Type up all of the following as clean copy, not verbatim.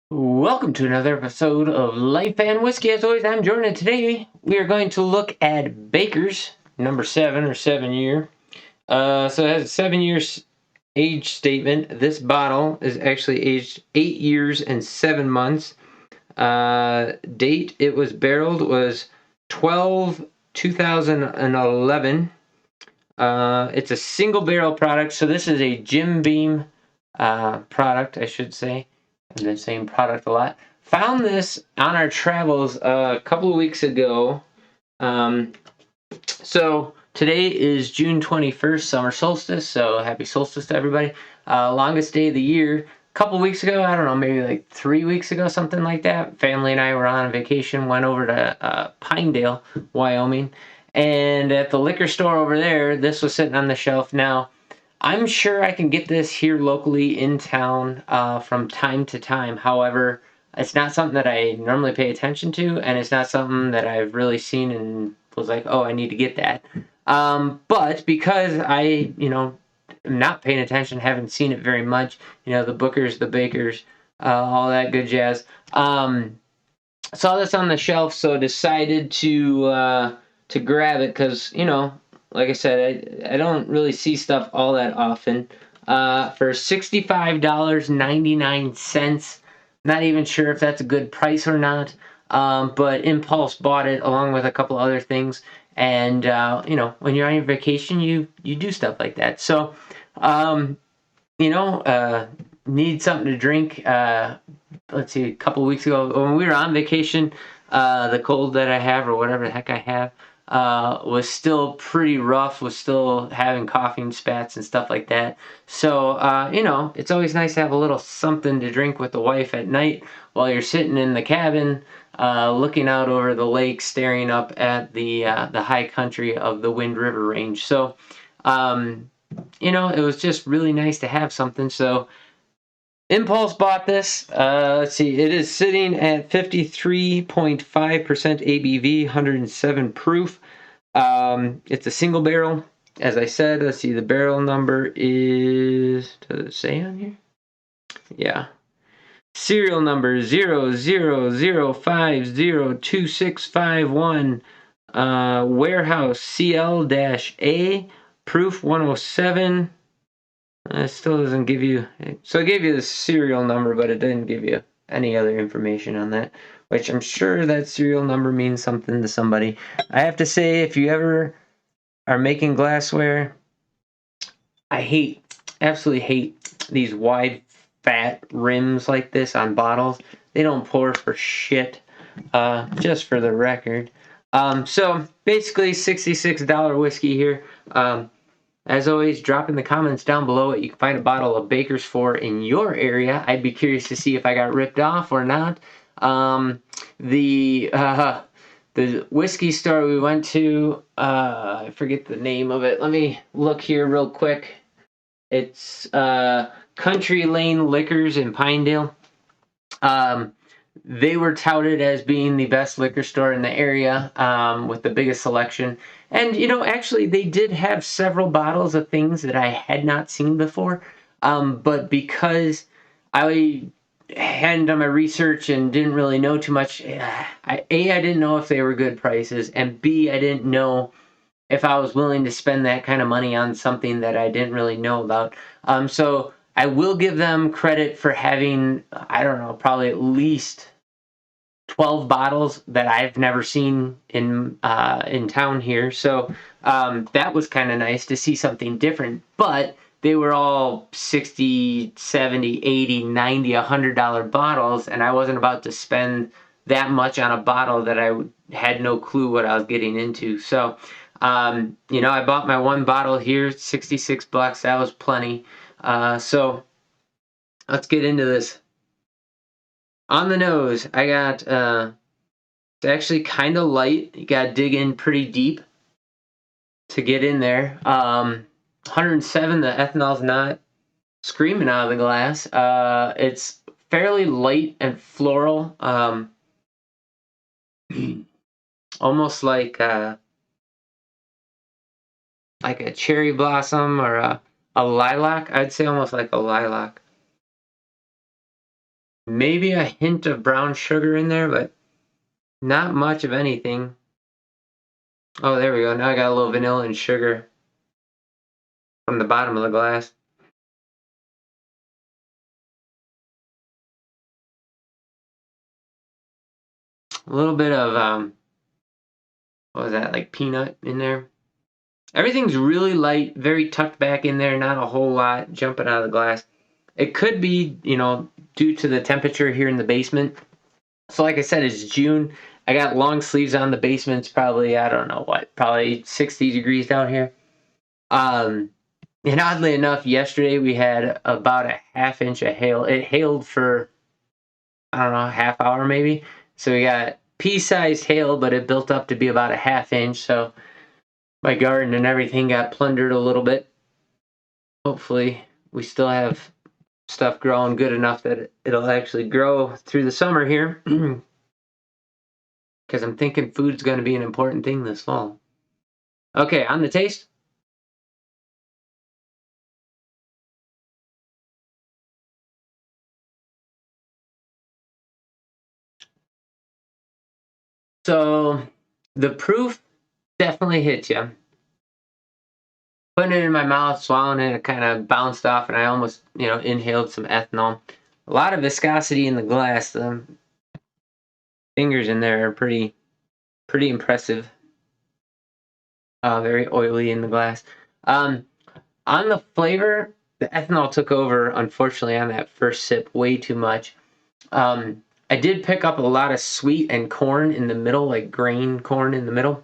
Welcome to another episode of Life and Whiskey. As always, I'm Jordan, and today we are going to look at Baker's number 7 or 7-year. So it has a 7 years age statement. This bottle is actually aged 8 years and 7 months. Date it was barreled was 12/2011. It's a single barrel product, so this is a Jim Beam product, I should say. I'm the same product a lot. Found this on our travels a couple of weeks ago. So today is June 21st, summer solstice. So happy solstice to everybody. Longest day of the year. A couple weeks ago, I don't know, maybe like 3 weeks ago, something like that. Family and I were on vacation, went over to Pinedale, Wyoming. And at the liquor store over there, this was sitting on the shelf. Now, I'm sure I can get this here locally in town from time to time. However, it's not something that I normally pay attention to, and it's not something that I've really seen and was like, oh, I need to get that. But because I, am not paying attention, haven't seen it very much, the Bookers, the Bakers, all that good jazz. Saw this on the shelf, so decided to grab it because like I said, I don't really see stuff all that often. For $65.99. Not even sure if that's a good price or not. But Impulse bought it along with a couple other things. And when you're on your vacation, you do stuff like that. So, um, you know, uh, need something to drink. Let's see, a couple weeks ago when we were on vacation, the cold that I have or whatever the heck I have was still pretty rough. Was still having coughing spats and stuff like that. So it's always nice to have a little something to drink with the wife at night while you're sitting in the cabin, looking out over the lake, staring up at the high country of the Wind River Range. So. It was just really nice to have something. So Impulse bought this. Let's see, it is sitting at 53.5% ABV, 107 proof. It's a single barrel. As I said, let's see, the barrel number is, does it say on here? Yeah. Serial number 0005026551. Warehouse CL-A, proof 107. It still doesn't give you. So it gave you the serial number, but it didn't give you any other information on that, which I'm sure that serial number means something to somebody. I have to say, if you ever are making glassware, I absolutely hate these wide, fat rims like this on bottles. They don't pour for shit, just for the record. So basically, $66 whiskey here. As always, drop in the comments down below what you can find a bottle of Baker's for in your area. I'd be curious to see if I got ripped off or not. The whiskey store we went to, I forget the name of it. Let me look here real quick. It's Country Lane Liquors in Pinedale. They were touted as being the best liquor store in the area, with the biggest selection. And, actually, they did have several bottles of things that I had not seen before. But because I hadn't done my research and didn't really know too much, I didn't know if they were good prices, and B, I didn't know if I was willing to spend that kind of money on something that I didn't really know about. So I will give them credit for having, I don't know, probably at least 12 bottles that I've never seen in town here. So that was kind of nice to see something different. But they were all 60, 70, 80, 90, $100 bottles, and I wasn't about to spend that much on a bottle that I had no clue what I was getting into. So, I bought my one bottle here, $66. That was plenty. So let's get into this. On the nose, I got it's actually kind of light. You got to dig in pretty deep to get in there. 107, the ethanol's not screaming out of the glass. It's fairly light and floral. Almost like a cherry blossom or a lilac. I'd say almost like a lilac. Maybe a hint of brown sugar in there, but not much of anything. Oh, there we go. Now I got a little vanilla and sugar from the bottom of the glass. A little bit of, what was that, like peanut in there. Everything's really light, very tucked back in there, not a whole lot jumping out of the glass. It could be, due to the temperature here in the basement. So like I said, it's June. I got long sleeves on. The basement's probably, I don't know what, probably 60 degrees down here. And oddly enough, yesterday we had about a half inch of hail. It hailed for, I don't know, a half hour maybe. So we got pea-sized hail, but it built up to be about a half inch. So my garden and everything got plundered a little bit. Hopefully we still have stuff growing good enough that it'll actually grow through the summer here. Because I'm thinking food's going to be an important thing this fall. Okay, on the taste. So the proof definitely hits you. Putting it in my mouth, swallowing it, it kind of bounced off, and I almost, inhaled some ethanol. A lot of viscosity in the glass. The fingers in there are pretty impressive. Very oily in the glass. On the flavor, the ethanol took over, unfortunately, on that first sip way too much. I did pick up a lot of sweet and corn in the middle, like grain corn in the middle.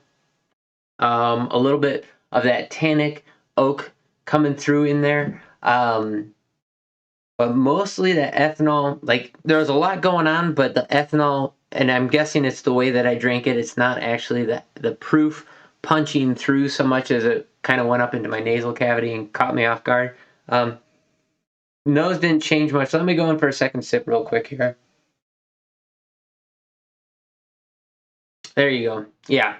A little bit of that tannic oak coming through in there. But mostly the ethanol, like there was a lot going on, but the ethanol, and I'm guessing it's the way that I drank it, it's not actually the proof punching through so much as it kind of went up into my nasal cavity and caught me off guard. Nose didn't change much. Let me go in for a second sip real quick here. There you go. Yeah.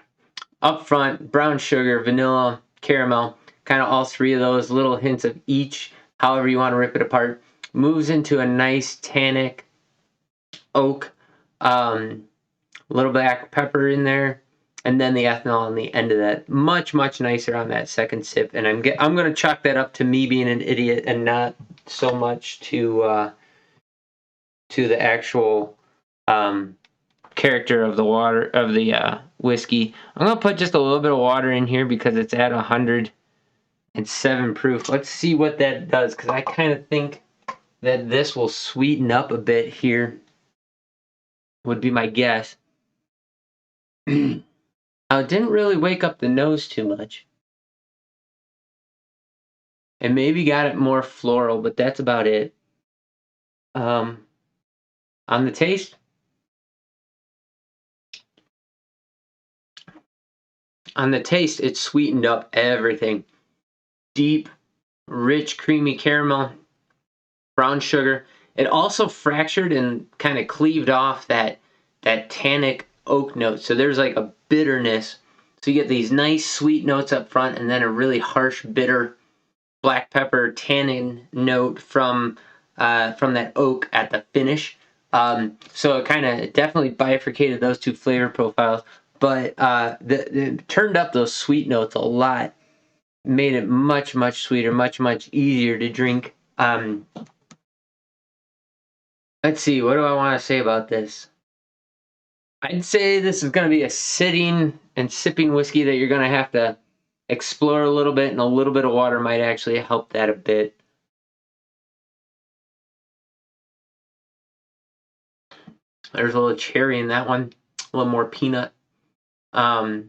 Up front, brown sugar, vanilla, caramel, kind of all three of those little hints of each, however you want to rip it apart. Moves into a nice tannic oak, a little black pepper in there, and then the ethanol on the end of that. Much, much nicer on that second sip. And I'm going to chalk that up to me being an idiot and not so much to the actual character of the water of the whiskey. I'm gonna put just a little bit of water in here because it's at 107 proof. Let's see what that does, because I kind of think that this will sweeten up a bit here, would be my guess. It didn't really wake up the nose too much. It maybe got it more floral, but that's about it. On the taste, it sweetened up everything. Deep, rich, creamy caramel, brown sugar. It also fractured and kind of cleaved off that tannic oak note. So there's like a bitterness. So you get these nice sweet notes up front, and then a really harsh, bitter black pepper tannin note from that oak at the finish. So it kind of definitely bifurcated those two flavor profiles, but it turned up those sweet notes a lot, made it much, much sweeter, much, much easier to drink. Let's see, what do I want to say about this? I'd say this is going to be a sitting and sipping whiskey that you're going to have to explore a little bit, and a little bit of water might actually help that a bit. There's a little cherry in that one, a little more peanut. Yeah,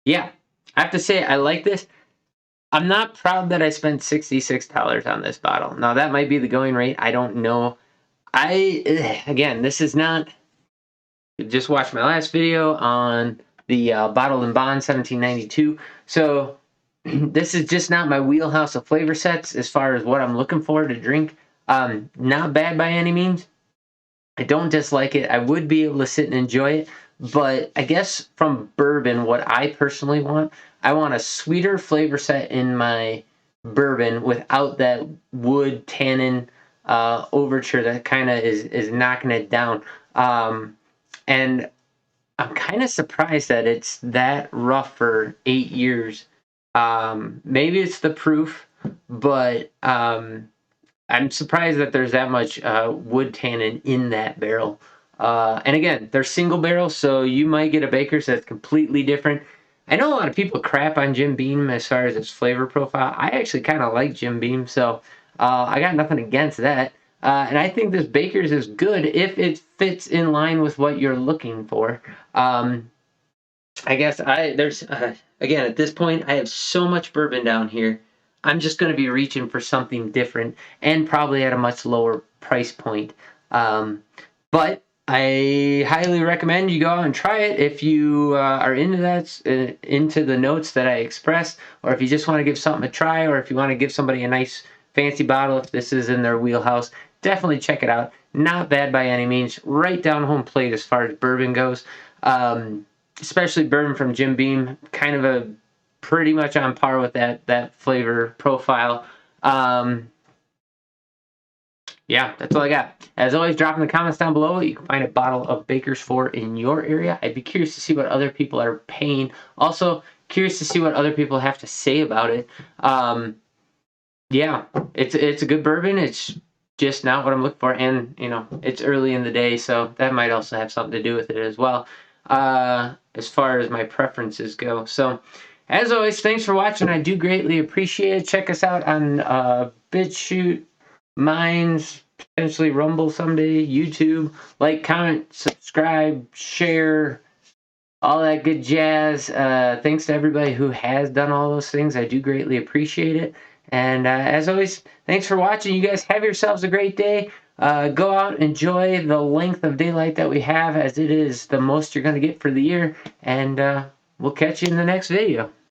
I have to say I like this. I'm not proud that I spent $66 on this bottle. Now that might be the going rate. I don't know. Again, this is not. Just watched my last video on the Bottled and Bond 1792. So this is just not my wheelhouse of flavor sets as far as what I'm looking for to drink. Not bad by any means. I don't dislike it. I would be able to sit and enjoy it. But I guess from bourbon, what I personally want, I want a sweeter flavor set in my bourbon without that wood tannin overture that kind of is knocking it down. And I'm kind of surprised that it's that rough for 8 years. Maybe it's the proof, but I'm surprised that there's that much wood tannin in that barrel. And again, they're single barrels, so you might get a Baker's that's completely different. I know a lot of people crap on Jim Beam as far as its flavor profile. I actually kind of like Jim Beam, so I got nothing against that. And I think this Baker's is good if it fits in line with what you're looking for. I guess there's again at this point I have so much bourbon down here. I'm just going to be reaching for something different and probably at a much lower price point. But I highly recommend you go out and try it if you are into that, into the notes that I expressed, or if you just want to give something a try, or if you want to give somebody a nice fancy bottle if this is in their wheelhouse. Definitely check it out. Not bad by any means. Right down home plate as far as bourbon goes. Especially bourbon from Jim Beam, kind of a pretty much on par with that flavor profile. Yeah, that's all I got. As always, drop in the comments down below what you can find a bottle of Baker's for in your area. I'd be curious to see what other people are paying. Also, curious to see what other people have to say about it. Yeah, it's a good bourbon. It's just not what I'm looking for, and it's early in the day, so that might also have something to do with it as well. As far as my preferences go. So, as always, thanks for watching. I do greatly appreciate it. Check us out on Bitchute, Minds, potentially Rumble someday, YouTube. Like, comment, subscribe, share, all that good jazz. Thanks to everybody who has done all those things. I do greatly appreciate it. And as always, thanks for watching. You guys have yourselves a great day. Go out, enjoy the length of daylight that we have, as it is the most you're going to get for the year. And we'll catch you in the next video.